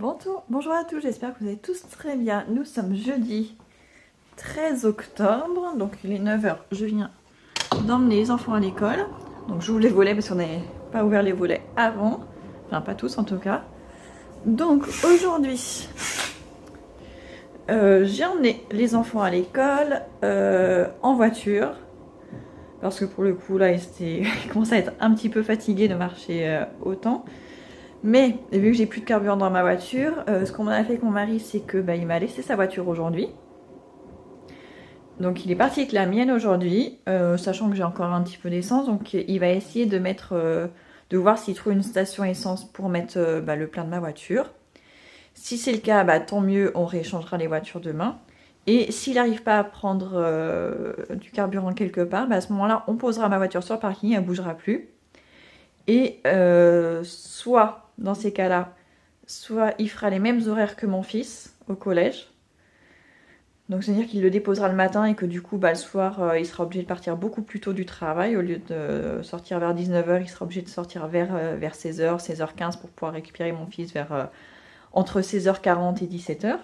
Bonjour à tous, j'espère que vous allez tous très bien. Nous sommes jeudi 13 octobre, donc il est 9 h. Je viens d'emmener les enfants à l'école. Donc j'ouvre les volets parce qu'on n'avait pas ouvert les volets avant. Enfin pas tous en tout cas. Donc aujourd'hui, j'ai emmené les enfants à l'école en voiture. Parce que pour le coup là, ils commençaient à être un petit peu fatigués de marcher autant. Mais vu que j'ai plus de carburant dans ma voiture, ce qu'on a fait avec mon mari, c'est que il m'a laissé sa voiture aujourd'hui. Donc il est parti avec la mienne aujourd'hui, sachant que j'ai encore un petit peu d'essence. Donc il va essayer de mettre, de voir s'il trouve une station essence pour mettre le plein de ma voiture. Si c'est le cas, tant mieux, on rééchangera les voitures demain. Et s'il n'arrive pas à prendre du carburant quelque part, à ce moment-là, on posera ma voiture sur le parking, elle ne bougera plus. Et soit dans ces cas-là, soit il fera les mêmes horaires que mon fils au collège. Donc c'est-à-dire qu'il le déposera le matin et que du coup le soir il sera obligé de partir beaucoup plus tôt du travail. Au lieu de sortir vers 19 h, il sera obligé de sortir vers 16 h, 16 h 15 pour pouvoir récupérer mon fils vers entre 16 h 40 et 17 h.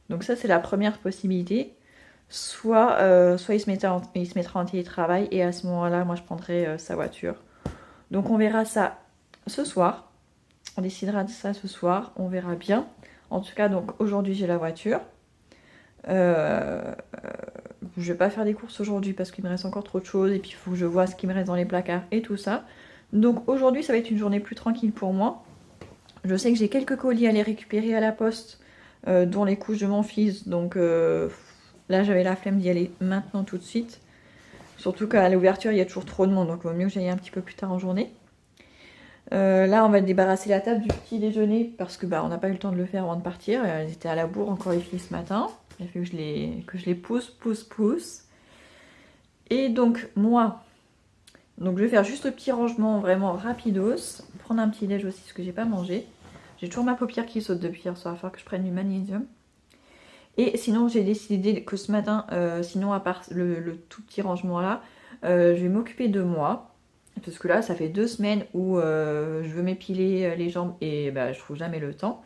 Donc ça c'est la première possibilité. Soit il se mettra en télétravail et à ce moment-là moi je prendrai sa voiture. Donc on verra ça ce soir. On décidera de ça ce soir, on verra bien. En tout cas, donc aujourd'hui j'ai la voiture. Je vais pas faire des courses aujourd'hui parce qu'il me reste encore trop de choses et puis il faut que je vois ce qui me reste dans les placards et tout ça. Donc aujourd'hui ça va être une journée plus tranquille pour moi. Je sais que j'ai quelques colis à aller récupérer à la poste, dont les couches de mon fils. Donc là j'avais la flemme d'y aller maintenant tout de suite. Surtout qu'à l'ouverture il y a toujours trop de monde, donc il vaut mieux que j'aille un petit peu plus tard en journée. Là on va débarrasser la table du petit déjeuner parce que on n'a pas eu le temps de le faire avant de partir. Elles étaient à la bourre encore les filles ce matin. Il a fallu que je les pousse. Et donc moi, je vais faire juste le petit rangement vraiment rapidos. Prendre un petit déj aussi parce que j'ai pas mangé. J'ai toujours ma paupière qui saute depuis hier soir. Il va falloir que je prenne du magnésium. Et sinon j'ai décidé que ce matin, sinon à part le tout petit rangement là, je vais m'occuper de moi. Parce que là, ça fait 2 semaines où je veux m'épiler les jambes et je trouve jamais le temps.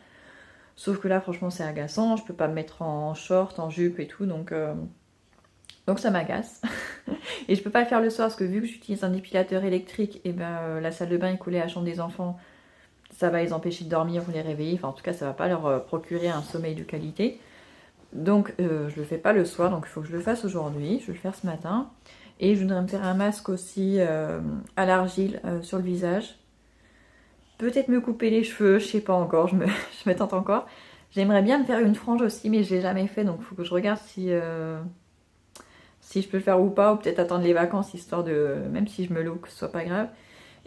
Sauf que là, franchement, c'est agaçant. Je peux pas me mettre en short, en jupe et tout, donc ça m'agace. Et je peux pas le faire le soir parce que vu que j'utilise un épilateur électrique, et la salle de bain est collée à la chambre des enfants. Ça va les empêcher de dormir ou les réveiller. Enfin, en tout cas, ça va pas leur procurer un sommeil de qualité. Donc, je le fais pas le soir, donc il faut que je le fasse aujourd'hui. Je vais le faire ce matin. Et je voudrais me faire un masque aussi à l'argile sur le visage. Peut-être me couper les cheveux, je sais pas encore, je me tente encore. J'aimerais bien me faire une frange aussi, mais je l'ai jamais fait, donc il faut que je regarde si je peux le faire ou pas, ou peut-être attendre les vacances, histoire de, même si je me look, que ce soit pas grave.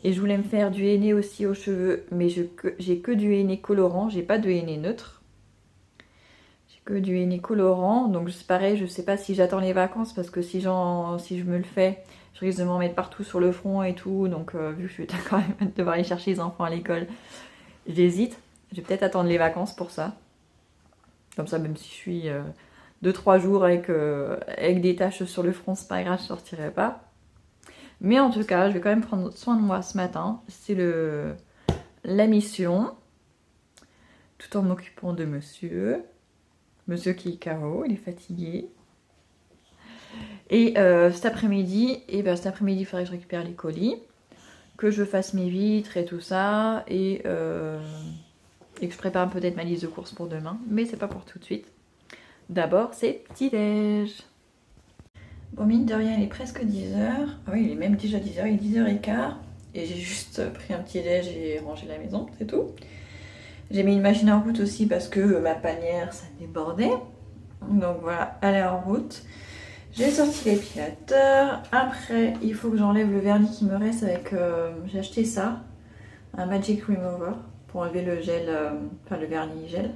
Et je voulais me faire du henné aussi aux cheveux, mais j'ai que du henné colorant, j'ai pas de henné neutre. Que du henné colorant, donc c'est pareil, je sais pas si j'attends les vacances parce que si je me le fais, je risque de m'en mettre partout sur le front et tout, donc vu que je vais quand même devoir aller chercher les enfants à l'école, j'hésite. Je vais peut-être attendre les vacances pour ça. Comme ça, même si je suis 2-3 jours avec des taches sur le front, c'est pas grave, je sortirai pas. Mais en tout cas, je vais quand même prendre soin de moi ce matin, c'est la mission, tout en m'occupant de monsieur qui est KO, il est fatigué. Et cet après-midi, il faudrait que je récupère les colis, que je fasse mes vitres et tout ça, et que je prépare peut-être ma liste de courses pour demain, mais c'est pas pour tout de suite. D'abord, c'est petit-déj. Bon, mine de rien, il est presque 10 h. Ah oui, il est même déjà 10 h, il est 10 h 15. Et j'ai juste pris un petit-déj et rangé la maison, c'est tout. J'ai mis une machine en route aussi parce que ma panière, ça débordait. Donc voilà, elle est en route. J'ai sorti l'épilateur. Après, il faut que j'enlève le vernis qui me reste avec... j'ai acheté ça, un Magic Remover, pour enlever le gel, le vernis gel.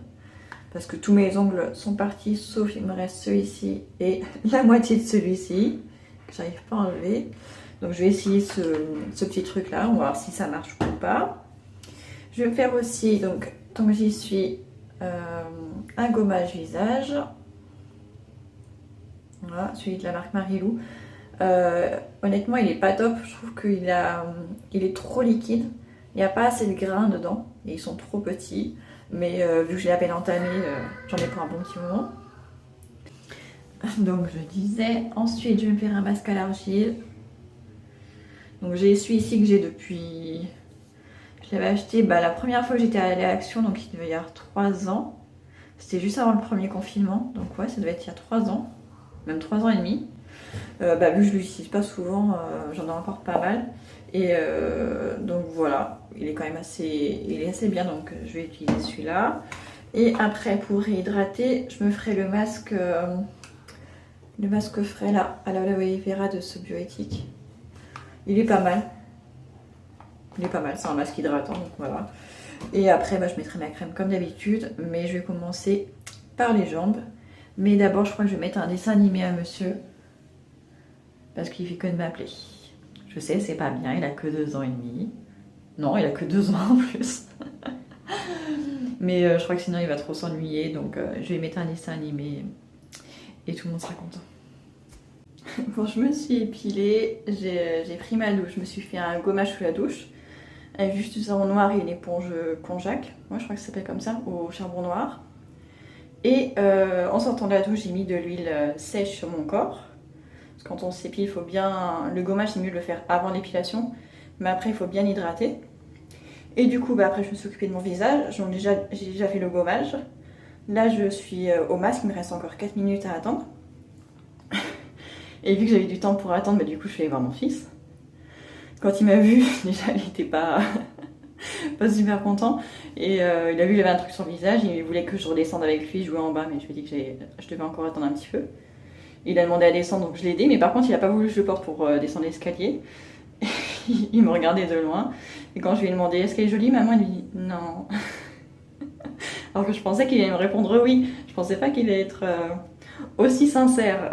Parce que tous mes ongles sont partis, sauf il me reste celui-ci et la moitié de celui-ci, que j'arrive pas à enlever. Donc je vais essayer ce petit truc là, on va voir si ça marche ou pas. Je vais me faire aussi, donc tant que j'y suis, un gommage visage. Voilà, celui de la marque Marilou. Honnêtement, il est pas top. Je trouve qu'il est trop liquide. Il n'y a pas assez de grains dedans et ils sont trop petits. Mais vu que j'ai la peine entamée, j'en ai pour un bon petit moment. Donc je disais, ensuite je vais me faire un masque à l'argile. Donc j'ai celui-ci que j'ai depuis... Je l'avais acheté la première fois que j'étais allée à Action, donc il devait y avoir 3 ans. C'était juste avant le premier confinement, donc ouais, ça devait être il y a 3 ans, même 3 ans et demi. Vu que je l'utilise pas souvent, j'en ai encore pas mal. Et donc voilà, il est quand même assez bien, donc je vais utiliser celui-là. Et après, pour réhydrater, je me ferai le masque frais là, à l'aloe vera de So Bioéthique. Il est pas mal. C'est un masque hydratant, donc voilà. Et après, je mettrai ma crème comme d'habitude, mais je vais commencer par les jambes. Mais d'abord, je crois que je vais mettre un dessin animé à monsieur, parce qu'il fait que de m'appeler. Je sais, c'est pas bien, il a que 2 ans et demi. Non, il a que 2 ans en plus. Mais je crois que sinon il va trop s'ennuyer, donc je vais mettre un dessin animé et tout le monde sera content. Bon, je me suis épilée, j'ai pris ma douche, je me suis fait un gommage sous la douche avec juste du savon noir et une éponge konjac. Moi, je crois que ça s'appelle comme ça, au charbon noir. Et en sortant de la douche, j'ai mis de l'huile sèche sur mon corps. Parce que quand on s'épile, il faut bien... Le gommage, c'est mieux de le faire avant l'épilation, mais après, il faut bien hydrater. Et du coup, après, je me suis occupée de mon visage. J'ai déjà fait le gommage. Là, je suis au masque, il me reste encore 4 minutes à attendre. Et vu que j'avais du temps pour attendre, du coup, je suis allée voir mon fils. Quand il m'a vu, déjà, il n'était pas super content. Et il a vu que j'avais un truc sur le visage. Il voulait que je redescende avec lui, jouer en bas, mais je lui ai dit que je devais encore attendre un petit peu. Il a demandé à descendre, donc je l'ai aidé. Mais par contre, il n'a pas voulu que je le porte pour descendre l'escalier. Il me regardait de loin. Et quand je lui ai demandé est-ce qu'elle est jolie, maman, elle lui dit non. Alors que je pensais qu'il allait me répondre oui. Je pensais pas qu'il allait être aussi sincère.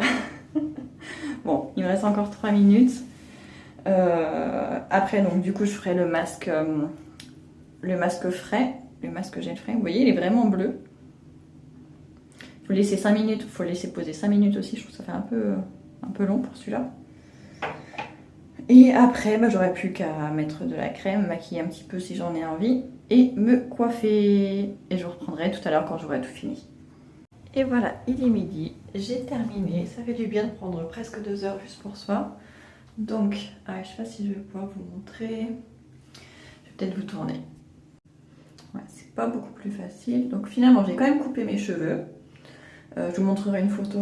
Bon, il me reste encore 3 minutes. Après, donc du coup, je ferai le masque frais, le masque gel frais. Vous voyez, il est vraiment bleu. Il faut laisser 5 minutes, il faut laisser poser 5 minutes aussi. Je trouve que ça fait un peu long pour celui-là. Et après, j'aurais plus qu'à mettre de la crème, maquiller un petit peu si j'en ai envie, et me coiffer. Et je vous reprendrai tout à l'heure quand j'aurai tout fini. Et voilà, il est midi, j'ai terminé. Ça fait du bien de prendre presque 2 heures juste pour soi. Donc, je sais pas si je vais pouvoir vous montrer. Je vais peut-être vous tourner. Ouais, c'est pas beaucoup plus facile. Donc finalement, j'ai quand même coupé mes cheveux. Je vous montrerai une photo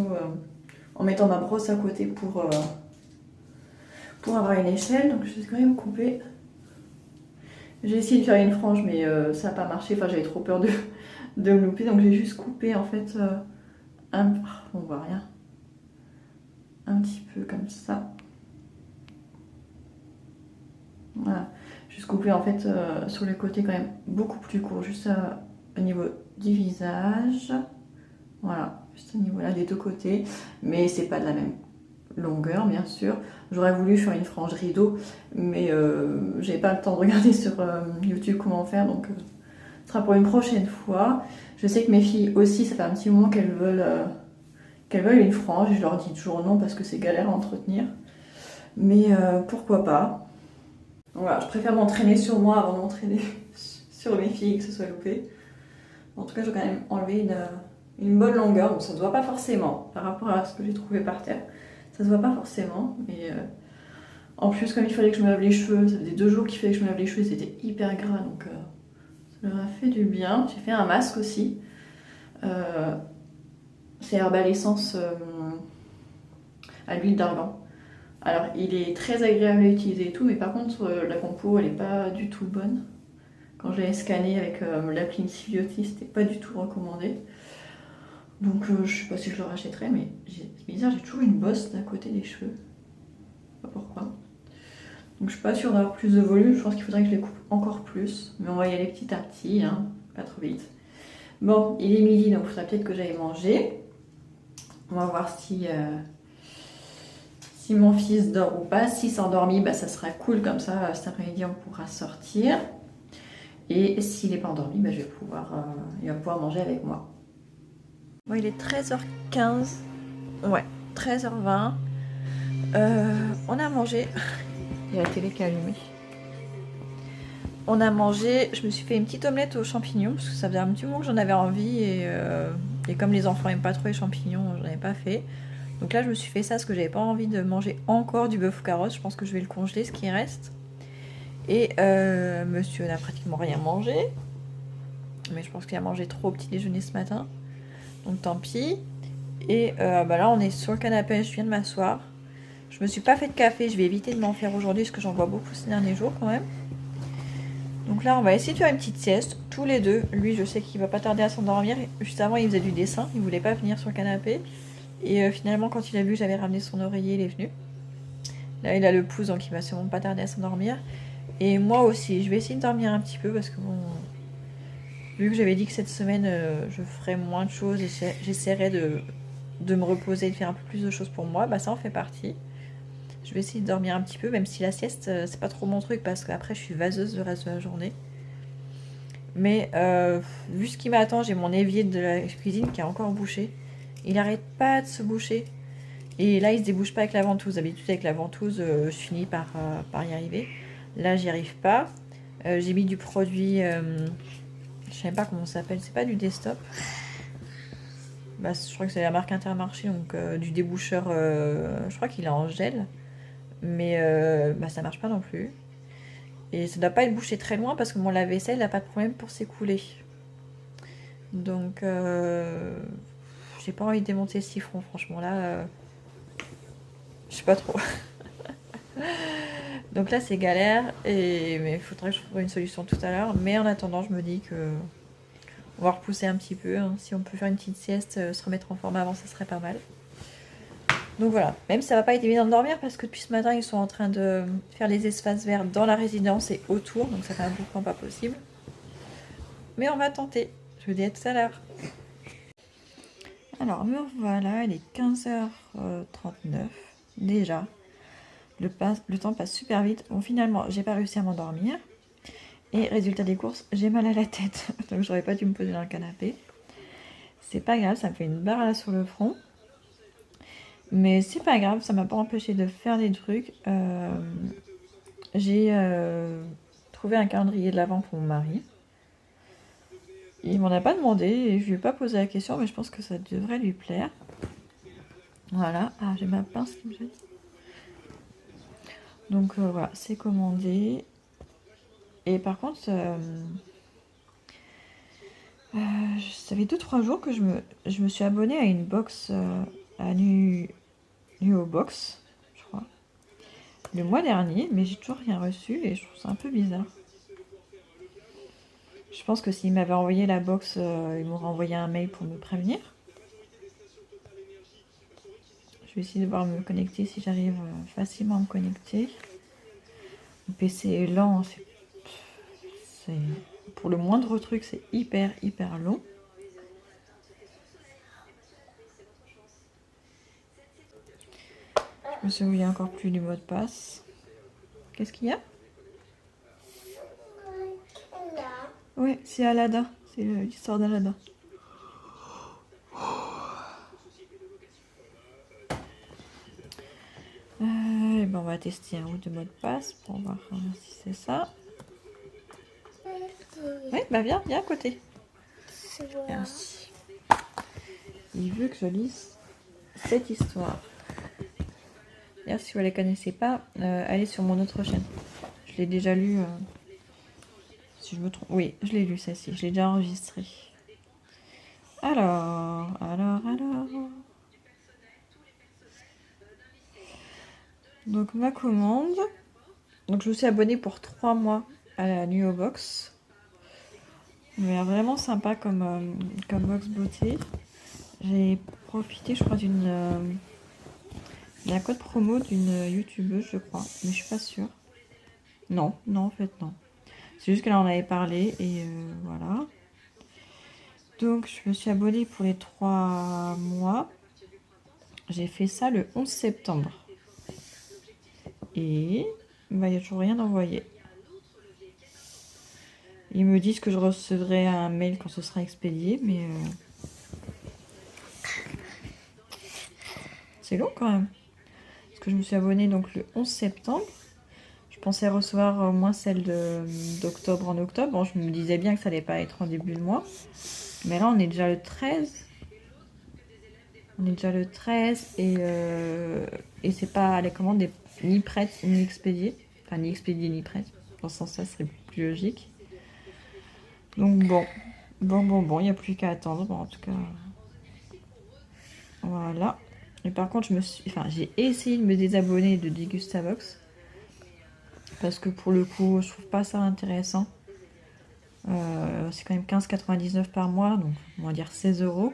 en mettant ma brosse à côté pour avoir une échelle. Donc je vais quand même couper. J'ai essayé de faire une frange, mais ça n'a pas marché. Enfin, j'avais trop peur de me louper. Donc j'ai juste coupé en fait on voit rien. Un petit peu comme ça. Voilà. Juste couper en fait sur le côté quand même beaucoup plus court. Juste au niveau du visage. Voilà. Juste au niveau là des deux côtés. Mais c'est pas de la même longueur bien sûr. J'aurais voulu faire une frange rideau, mais j'avais pas le temps de regarder sur YouTube comment faire, donc ce sera pour une prochaine fois. Je sais que mes filles aussi, ça fait un petit moment qu'elles veulent une frange, et je leur dis toujours non parce que c'est galère à entretenir, mais pourquoi pas. Donc voilà, je préfère m'entraîner sur moi avant de m'entraîner sur mes filles, que ce soit loupé. En tout cas, je vais quand même enlever une bonne longueur, donc ça ne se voit pas forcément par rapport à ce que j'ai trouvé par terre. Ça se voit pas forcément, mais en plus, comme il fallait que je me lave les cheveux, ça faisait 2 jours qu'il fallait que je me lave les cheveux, c'était hyper gras, donc ça leur a fait du bien. J'ai fait un masque aussi. C'est Herbal Essence à l'huile d'argan. Alors, il est très agréable à utiliser et tout, mais par contre, la compo, elle est pas du tout bonne. Quand je l'ai scanné avec l'appli Beauty, c'était pas du tout recommandé. Donc je sais pas si je le rachèterai, mais c'est bizarre, j'ai toujours une bosse d'un côté des cheveux. Je sais pas pourquoi. Donc je suis pas sûre d'avoir plus de volume, je pense qu'il faudrait que je les coupe encore plus. Mais on va y aller petit à petit, hein, pas trop vite. Bon, il est midi, donc il faudra peut-être que j'aille manger. On va voir si mon fils dort ou pas. S'il s'est endormi, ça sera cool, comme ça cet après-midi on pourra sortir. Et s'il n'est pas endormi, il va pouvoir manger avec moi. Bon, il est 13h15, ouais, 13h20. On a mangé. Il y a la télé qui est allumée. on a mangé, je me suis fait une petite omelette aux champignons parce que ça faisait un petit moment que j'en avais envie et comme les enfants n'aiment pas trop les champignons, j'en avais pas fait. Donc là je me suis fait ça parce que j'avais pas envie de manger encore du bœuf aux carottes, je pense que je vais le congeler ce qui reste. Et monsieur n'a pratiquement rien mangé, mais je pense qu'il a mangé trop au petit déjeuner ce matin, donc tant pis. Et bah là on est sur le canapé, je viens de m'asseoir. Je me suis pas fait de café, je vais éviter de m'en faire aujourd'hui parce que j'en bois beaucoup ces derniers jours quand même. Donc là on va essayer de faire une petite sieste, tous les deux. Lui je sais qu'il va pas tarder à s'endormir. Juste avant il faisait du dessin, il voulait pas venir sur le canapé. Et finalement quand il a vu que j'avais ramené son oreiller, il est venu. Là il a le pouce donc il va sûrement pas tarder à s'endormir. Et moi aussi, je vais essayer de dormir un petit peu parce que bon, vu que j'avais dit que cette semaine je ferais moins de choses et j'essaierais de me reposer et de faire un peu plus de choses pour moi, bah ça en fait partie. Je vais essayer de dormir un petit peu, même si la sieste c'est pas trop mon truc parce qu'après je suis vaseuse le reste de la journée. Mais vu ce qui m'attend, j'ai mon évier de la cuisine qui est encore bouché. Il arrête pas de se boucher. Et là il se débouche pas avec la ventouse. D'habitude avec la ventouse je finis par y arriver. Là j'y arrive pas. J'ai mis du produit, je sais pas comment ça s'appelle, c'est pas du Destop. Bah, je crois que c'est la marque Intermarché, donc du déboucheur, je crois qu'il est en gel. Mais bah, ça marche pas non plus. Et ça doit pas être bouché très loin parce que mon lave-vaisselle n'a pas de problème pour s'écouler. Donc j'ai pas envie de démonter le siphon, franchement là, je sais pas trop. Donc là c'est galère, mais il faudrait que je trouve une solution tout à l'heure. Mais en attendant je me dis que on va repousser un petit peu. Hein. Si on peut faire une petite sieste, se remettre en forme avant, ça serait pas mal. Donc voilà, même si ça va pas être évident de dormir parce que depuis ce matin ils sont en train de faire les espaces verts dans la résidence et autour, donc ça fait un boucan pas possible. Mais on va tenter. Je vous dis à tout à l'heure. Alors me voilà, il est 15h39 déjà. Le temps passe super vite. Bon finalement j'ai pas réussi à m'endormir. Et résultat des courses, j'ai mal à la tête. Donc j'aurais pas dû me poser dans le canapé. C'est pas grave, ça me fait une barre là sur le front. Mais c'est pas grave, ça m'a pas empêché de faire des trucs. J'ai trouvé un calendrier de l'Avent pour mon mari. Il m'en a pas demandé et je lui ai pas posé la question, mais je pense que ça devrait lui plaire. Voilà, ah j'ai ma pince qui me jette. Donc voilà, c'est commandé. Et par contre, ça fait 2-3 jours que je me suis abonnée à une box, à Nuo Box, je crois, le mois dernier, mais j'ai toujours rien reçu et je trouve ça un peu bizarre. Je pense que s'il m'avait envoyé la box, il m'aurait envoyé un mail pour me prévenir. Je vais essayer de voir me connecter si j'arrive facilement à me connecter. Le PC est lent, pour le moindre truc, c'est hyper long. Je me souviens encore plus du mot de passe. Qu'est-ce qu'il y a? Oui, c'est Aladdin. C'est l'histoire d'Aladdin. Et ben on va tester un ou deux mots de passe pour voir si c'est ça. Oui, bah viens à côté. Merci. Il veut que je lise cette histoire. D'ailleurs, si vous ne la connaissez pas, allez sur mon autre chaîne. Je l'ai déjà lu. Si je me trompe. Oui, je l'ai lu celle-ci. Je l'ai déjà enregistrée. Alors. Donc ma commande. Donc je me suis abonnée pour 3 mois à la Nuo Box. Mais vraiment sympa comme box beauté. J'ai profité, je crois, d'un code promo d'une youtubeuse, je crois. Mais je suis pas sûre. Non, en fait, non. C'est juste qu'elle en avait parlé et voilà. Donc, je me suis abonnée pour les 3 mois. J'ai fait ça le 11 septembre. Et bah, il n'y a toujours rien d'envoyé. Ils me disent que je recevrai un mail quand ce sera expédié, mais c'est long quand même. Parce que je me suis abonnée donc le 11 septembre. Je pensais recevoir au moins celle d'octobre en octobre. Bon, je me disais bien que ça allait pas être en début de mois. Mais là, on est déjà le 13. On est déjà le 13 et c'est pas les commandes ni prêtes ni expédiées. Enfin, ni expédiées ni prêtes. Dans ce sens-là, ce serait plus logique. Donc bon. Bon, il n'y a plus qu'à attendre. Bon, en tout cas, voilà. Et par contre, j'ai essayé de me désabonner de Degustabox. Parce que pour le coup, je trouve pas ça intéressant. C'est quand même 15,99 par mois, donc on va dire 16 euros.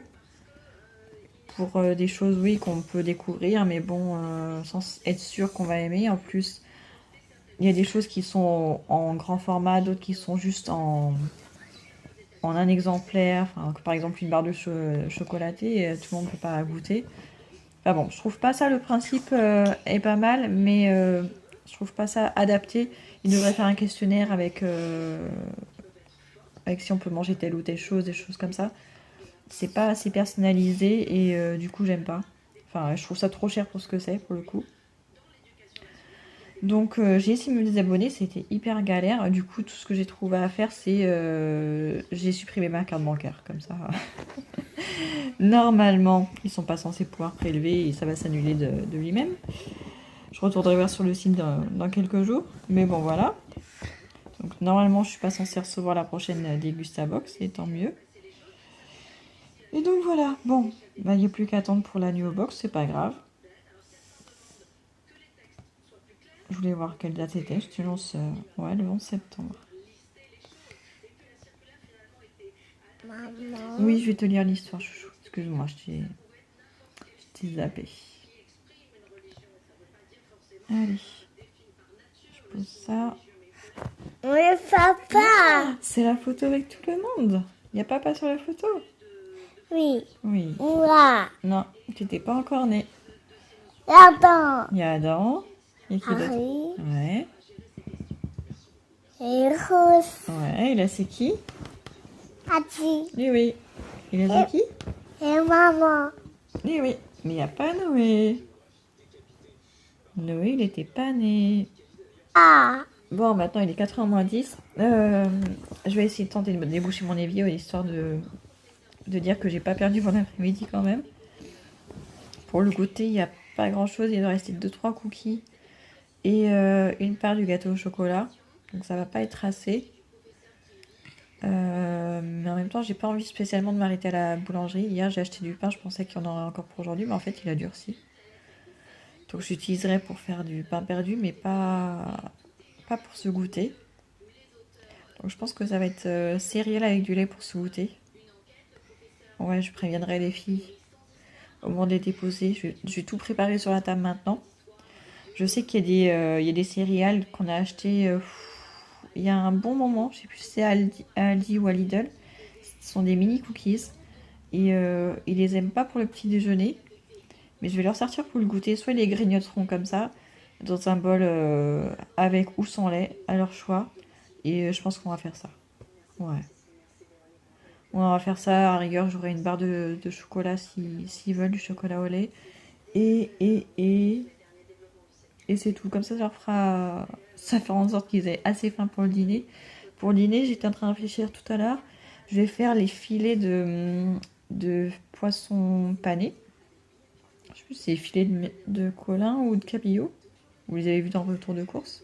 Pour des choses, oui, qu'on peut découvrir, mais bon, sans être sûr qu'on va aimer. En plus, il y a des choses qui sont en grand format, d'autres qui sont juste en un exemplaire. Enfin, par exemple, une barre de chocolatée, tout le monde ne peut pas goûter. Enfin bon, je trouve pas ça, le principe est pas mal, mais je trouve pas ça adapté. Il devrait faire un questionnaire avec si on peut manger telle ou telle chose, des choses comme ça. C'est pas assez personnalisé et du coup j'aime pas. Enfin, je trouve ça trop cher pour ce que c'est, pour le coup. Donc j'ai essayé de me désabonner, c'était hyper galère. Du coup, tout ce que j'ai trouvé à faire, c'est j'ai supprimé ma carte bancaire, comme ça. Normalement, ils sont pas censés pouvoir prélever et ça va s'annuler de lui-même. Je retournerai vers sur le site dans quelques jours, mais bon voilà. Donc normalement, je suis pas censée recevoir la prochaine Degustabox, et tant mieux. Et donc voilà, bon, bah, il n'y a plus qu'à attendre pour la New Box, c'est pas grave. Je voulais voir quelle date c'était, je te lance le 11 septembre. Maman. Oui, je vais te lire l'histoire, chouchou. Excuse-moi, je t'ai zappé. Allez, je pose ça. Oui, papa. C'est la photo avec tout le monde. Il n'y a papa sur la photo? Oui. Oui. Moi. Non, tu n'étais pas encore né. Là-bas. Il y a Adam. Il y a qui d'autre? Harry. Ouais. Et Rose. Ouais, et là c'est qui? Ati. Eh oui. Et là c'est qui? Et maman. Eh oui. Mais il n'y a pas Noé. Noé, il n'était pas né. Ah. Bon, maintenant il est 4h moins 10. Je vais essayer de tenter de me déboucher mon évier histoire de dire que j'ai pas perdu mon après-midi quand même. Pour le goûter, il n'y a pas grand chose. Il doit rester 2-3 cookies et une part du gâteau au chocolat. Donc ça va pas être assez. Mais en même temps, j'ai pas envie spécialement de m'arrêter à la boulangerie. Hier, j'ai acheté du pain. Je pensais qu'il y en aurait encore pour aujourd'hui, mais en fait, il a durci. Donc j'utiliserai pour faire du pain perdu, mais pas pour ce goûter. Donc je pense que ça va être céréales avec du lait pour ce goûter. Ouais, je préviendrai les filles au moment de les déposer. Je vais tout préparer sur la table maintenant. Je sais qu'il y a des céréales qu'on a achetées il y a un bon moment. Je sais plus si c'est à Aldi ou à Lidl. Ce sont des mini cookies. Et ils les aiment pas pour le petit déjeuner. Mais je vais leur sortir pour le goûter. Soit ils les grignoteront comme ça, dans un bol avec ou sans lait, à leur choix. Et je pense qu'on va faire ça. Ouais. On va faire ça, à rigueur, j'aurai une barre de chocolat s'ils veulent du chocolat au lait. Et c'est tout. Comme ça ça fera en sorte qu'ils aient assez faim pour le dîner. Pour le dîner, j'étais en train de réfléchir tout à l'heure. Je vais faire les filets de poisson pané. Je sais plus si c'est filets de colin ou de cabillaud. Vous les avez vus dans le retour de course.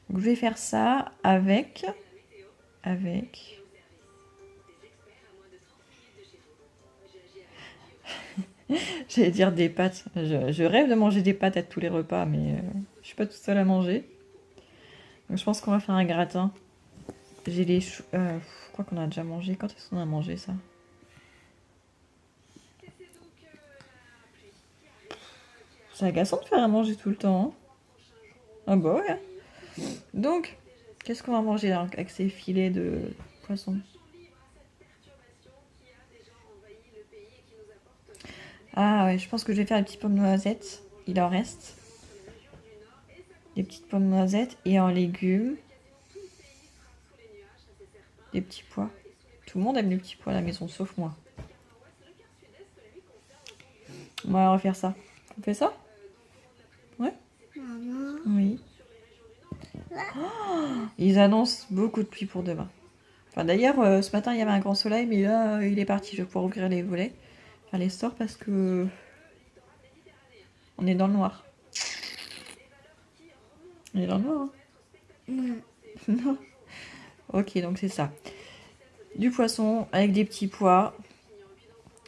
Donc je vais faire ça avec j'allais dire des pâtes. Je rêve de manger des pâtes à tous les repas, mais je suis pas toute seule à manger. Donc je pense qu'on va faire un gratin. J'ai les choux. Je crois qu'on a déjà mangé. Quand est-ce qu'on a mangé ça? C'est agaçant de faire à manger tout le temps. Hein. Ah bah ouais. Donc, qu'est-ce qu'on va manger avec ces filets de poisson? Ah ouais, je pense que je vais faire des petites pommes noisettes. Il en reste. Des petites pommes noisettes et en légumes. Des petits pois. Tout le monde aime les petits pois à la maison, sauf moi. On va refaire ça. On fait ça? Ouais? Maman. Oui. Ils annoncent beaucoup de pluie pour demain. Enfin, d'ailleurs, ce matin, il y avait un grand soleil, mais là, il est parti. Je vais pouvoir ouvrir les volets, faire les stores parce que on est dans le noir. On est dans le noir, hein? Non. Ok, donc c'est ça. Du poisson avec des petits pois.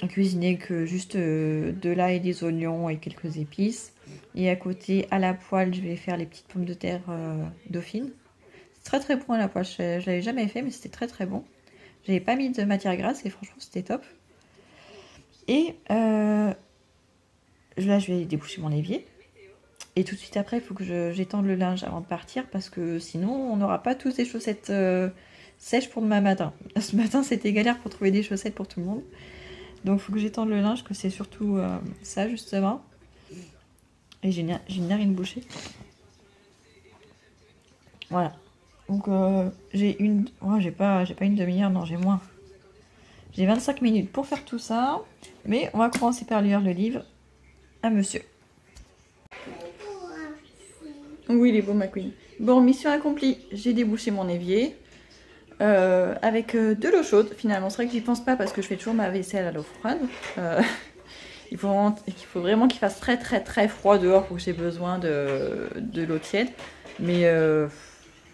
Cuisiner que juste de l'ail, des oignons et quelques épices. Et à côté, à la poêle, je vais faire les petites pommes de terre dauphines. C'est très très bon à la poêle. Je l'avais jamais fait, mais c'était très très bon. J'avais pas mis de matière grasse et franchement, c'était top. Et là, je vais déboucher mon évier. Et tout de suite après, il faut que j'étende le linge avant de partir parce que sinon, on n'aura pas tous des chaussettes sèches pour demain matin. Ce matin, c'était galère pour trouver des chaussettes pour tout le monde. Donc, il faut que j'étende le linge, que c'est surtout ça, justement. Et j'ai une narine bouchée. Voilà. Donc, j'ai une... Oh, j'ai pas une demi-heure, non, j'ai moins. J'ai 25 minutes pour faire tout ça. Mais on va commencer par lire le livre à monsieur. Oui, il est beau, ma queen. Bon, mission accomplie. J'ai débouché mon évier. Avec de l'eau chaude, finalement. C'est vrai que j'y pense pas parce que je fais toujours ma vaisselle à l'eau froide. Il faut vraiment qu'il fasse très très très froid dehors pour que j'ai besoin de l'eau tiède. Mais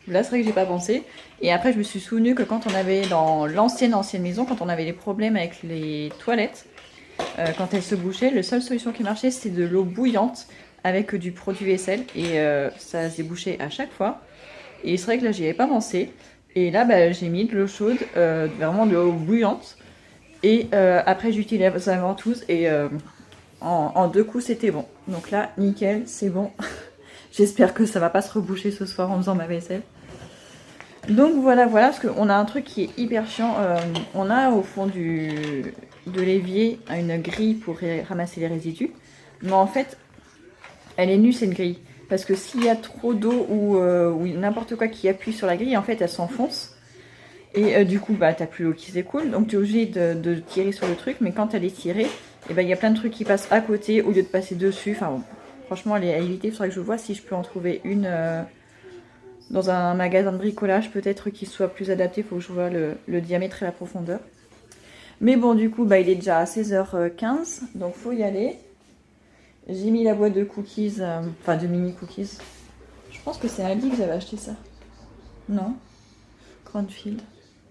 là, c'est vrai que j'ai pas pensé. Et après, je me suis souvenu que quand on avait dans l'ancienne maison, quand on avait des problèmes avec les toilettes, quand elles se bouchaient, la seule solution qui marchait, c'était de l'eau bouillante avec du produit vaisselle. Et ça s'est bouché à chaque fois. Et c'est vrai que là, j'y avais pas pensé. Et là, bah, j'ai mis de l'eau chaude, vraiment de l'eau bouillante. Et après, j'utilise la ventouse et en 2 coups, c'était bon. Donc là, nickel, c'est bon. J'espère que ça va pas se reboucher ce soir en faisant ma vaisselle. Donc voilà, parce qu'on a un truc qui est hyper chiant. On a au fond de l'évier une grille pour ramasser les résidus. Mais en fait, elle est nue, cette grille. Parce que s'il y a trop d'eau ou n'importe quoi qui appuie sur la grille, en fait, elle s'enfonce. Et du coup, bah, t'as plus l'eau qui s'écoule. Donc, tu es obligé de tirer sur le truc. Mais quand elle est tirée, et ben, y a plein de trucs qui passent à côté au lieu de passer dessus. Enfin, bon, franchement, elle est à éviter. Il faudrait que je vois si je peux en trouver une dans un magasin de bricolage, peut-être qui soit plus adapté. Il faut que je vois le diamètre et la profondeur. Mais bon, du coup, bah, il est déjà à 16h15. Donc, faut y aller. J'ai mis la boîte de cookies, enfin de mini cookies. Je pense que c'est à Aldi que j'avais acheté ça. Non, Crownfield.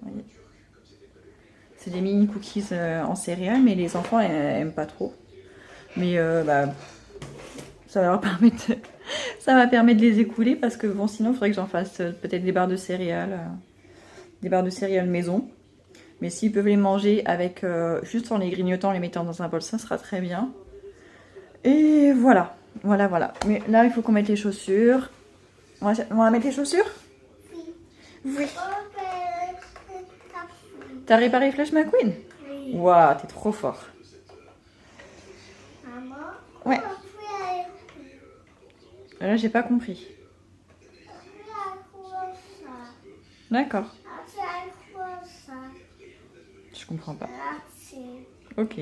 Oui. C'est des mini cookies en céréales, mais les enfants aiment pas trop. Mais bah, ça va leur permettre, ça va permettre de les écouler parce que bon, sinon il faudrait que j'en fasse peut-être des barres de céréales, maison. Mais s'ils peuvent les manger avec juste en les grignotant, en les mettant dans un bol, ça sera très bien. Et voilà. Mais là, il faut qu'on mette les chaussures. On va mettre les chaussures? Oui. T'as réparé Flash McQueen? Oui. Waouh, t'es trop fort. Maman? Ouais. Là, j'ai pas compris. D'accord. Je comprends pas. Ok.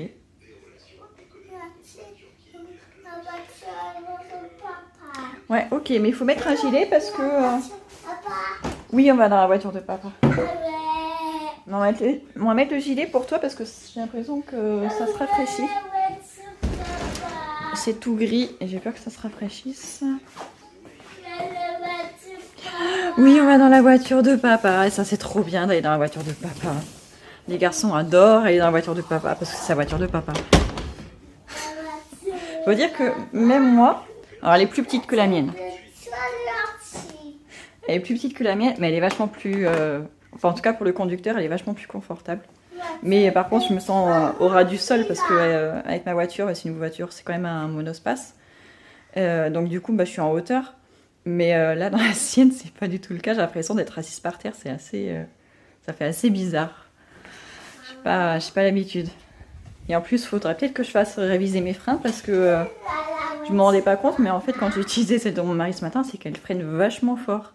Ouais, ok, mais il faut mettre un gilet parce que... Oui, on va dans la voiture de papa. On va mettre le gilet pour toi parce que j'ai l'impression que ça se rafraîchit. C'est tout gris et j'ai peur que ça se rafraîchisse. Oui, on va dans la voiture de papa. Et ça, c'est trop bien d'aller dans la voiture de papa. Les garçons adorent aller dans la voiture de papa parce que c'est sa voiture de papa. Faut dire que même moi, alors elle est plus petite que la mienne. Elle est plus petite que la mienne, mais elle est vachement plus... Enfin, en tout cas, pour le conducteur, elle est vachement plus confortable. Mais par contre, je me sens au ras du sol parce que avec ma voiture, c'est une voiture, c'est quand même un monospace. Donc du coup, bah, je suis en hauteur. Mais là, dans la sienne, c'est pas du tout le cas. J'ai l'impression d'être assise par terre. C'est assez... ça fait assez bizarre. J'ai pas l'habitude. Et en plus, il faudrait peut-être que je fasse réviser mes freins parce que je me rendais pas compte. Mais en fait, quand j'ai utilisé celle de mon mari ce matin, c'est qu'elle freine vachement fort.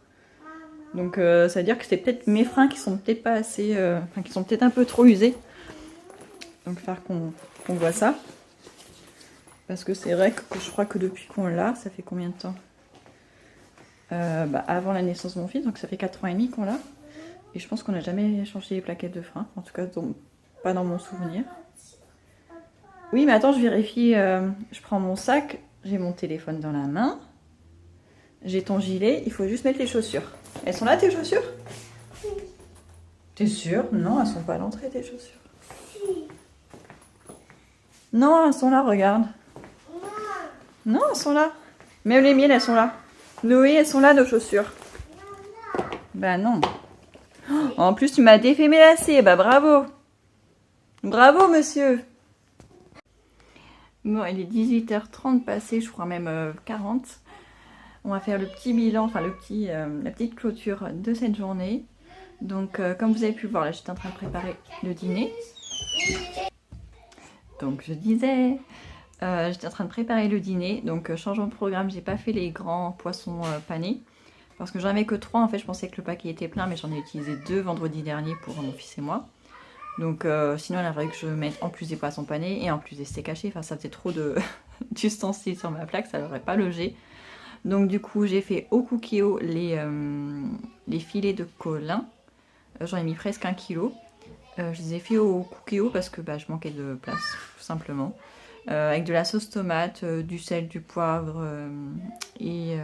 Donc ça veut dire que c'est peut-être mes freins qui sont peut-être pas assez... Enfin, qui sont peut-être un peu trop usés. Donc il va falloir qu'on voit ça. Parce que c'est vrai que je crois que depuis qu'on l'a, ça fait combien de temps? avant la naissance de mon fils, donc ça fait 4 ans et demi qu'on l'a. Et je pense qu'on n'a jamais changé les plaquettes de frein, en tout cas pas dans mon souvenir. Oui, mais attends, je vérifie. Je prends mon sac, j'ai mon téléphone dans la main, j'ai ton gilet, il faut juste mettre les chaussures. Elles sont là tes chaussures? T'es sûre? Non, elles sont pas à l'entrée tes chaussures. Non, elles sont là, regarde. Non, elles sont là. Même les miennes, elles sont là. Noé, elles sont là nos chaussures. Bah non. En plus, tu m'as défait mes lacets. Bah bravo. Bravo, monsieur. Bon, il est 18h30 passé, je crois même 40. On va faire le petit bilan, enfin la petite clôture de cette journée. Donc, comme vous avez pu voir, là, j'étais en train de préparer le dîner. Donc, je disais, j'étais en train de préparer le dîner. Donc, changement de programme, j'ai pas fait les grands poissons panés. Parce que j'en avais que 3, en fait, je pensais que le paquet était plein, mais j'en ai utilisé 2 vendredi dernier pour mon fils et moi. Donc sinon il a fallu que je mette en plus des poissons panés et en plus des steaks hachés. Enfin ça faisait trop d'ustensiles sur ma plaque, ça n'aurait pas logé. Donc du coup j'ai fait au cookéo les filets de colin. J'en ai mis presque 1 kg. Je les ai fait au cookéo parce que je manquais de place tout simplement. Avec de la sauce tomate, du sel, du poivre et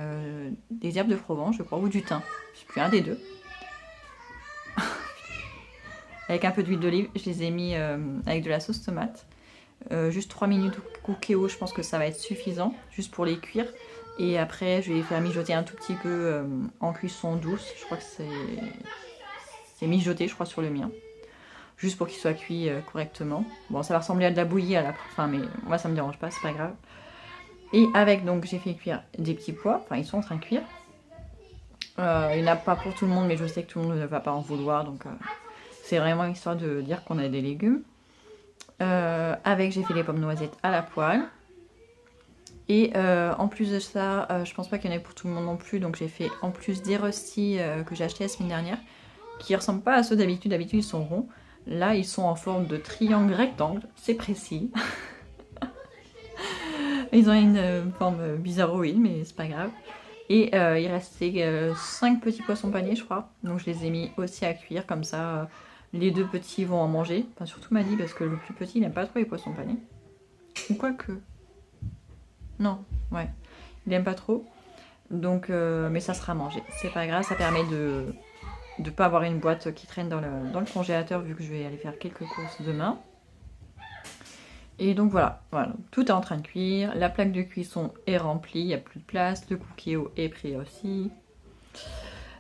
des herbes de Provence je crois, ou du thym. Je sais plus, un des deux. Avec un peu d'huile d'olive, je les ai mis avec de la sauce tomate. Juste 3 minutes au cookéo, je pense que ça va être suffisant, juste pour les cuire. Et après, je vais les faire mijoter un tout petit peu en cuisson douce. Je crois que c'est mijoté, je crois, sur le mien. Juste pour qu'ils soient cuits correctement. Bon, ça va ressembler à de la bouillie à la fin, mais moi, ça me dérange pas, c'est pas grave. Et avec, donc, j'ai fait cuire des petits pois. Enfin, ils sont en train de cuire. Il n'y en a pas pour tout le monde, mais je sais que tout le monde ne va pas en vouloir, donc... c'est vraiment histoire de dire qu'on a des légumes. Avec, j'ai fait les pommes noisettes à la poêle. Et en plus de ça, je pense pas qu'il y en ait pour tout le monde non plus. Donc j'ai fait en plus des röstis que j'ai achetés la semaine dernière. Qui ressemblent pas à ceux d'habitude. D'habitude ils sont ronds. Là ils sont en forme de triangle rectangle. C'est précis. Ils ont une forme bizarroïde mais c'est pas grave. Et il restait 5 petits poissons panés je crois. Donc je les ai mis aussi à cuire comme ça. Les 2 petits vont en manger. Enfin, surtout Mali parce que le plus petit il n'aime pas trop les poissons panés. Ou quoi que. Non, ouais. Il n'aime pas trop. Donc, mais ça sera mangé. C'est pas grave, ça permet de ne pas avoir une boîte qui traîne dans le congélateur vu que je vais aller faire quelques courses demain. Et donc voilà, tout est en train de cuire. La plaque de cuisson est remplie, il n'y a plus de place. Le cookéo est pris aussi.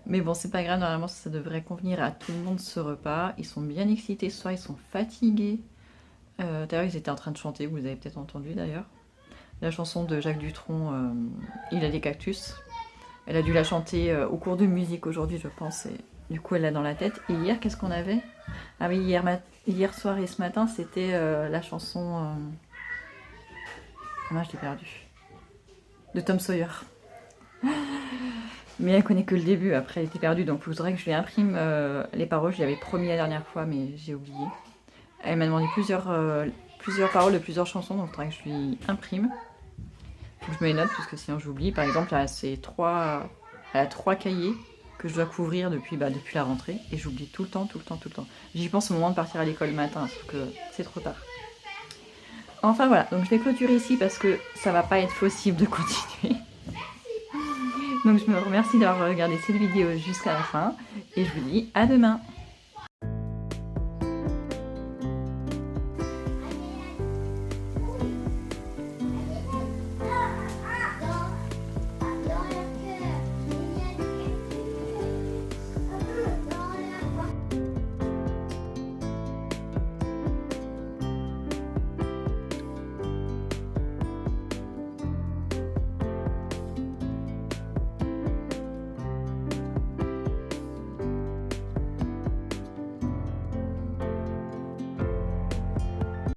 Mais bon, c'est pas grave, normalement ça devrait convenir à tout le monde ce repas. Ils sont bien excités ce soir, ils sont fatigués. D'ailleurs, ils étaient en train de chanter, vous avez peut-être entendu d'ailleurs. La chanson de Jacques Dutronc, Il a des cactus. Elle a dû la chanter au cours de musique aujourd'hui, je pense. Et du coup, elle l'a dans la tête. Et hier, qu'est-ce qu'on avait? Ah oui, hier soir et ce matin, c'était la chanson... Ah, je l'ai perdue. De Tom Sawyer. Mais elle connaît que le début, après elle était perdue, donc il faudrait que je lui imprime les paroles. Je lui avais promis la dernière fois, mais j'ai oublié. Elle m'a demandé plusieurs paroles de plusieurs chansons, donc il faudrait que je lui imprime. Faut que je me les note, parce que sinon j'oublie. Par exemple, elle a 3 cahiers que je dois couvrir depuis la rentrée, et j'oublie tout le temps. J'y pense au moment de partir à l'école le matin, sauf que c'est trop tard. Enfin voilà, donc je vais clôturer ici parce que ça va pas être possible de continuer. Donc je me remercie d'avoir regardé cette vidéo jusqu'à la fin et je vous dis à demain.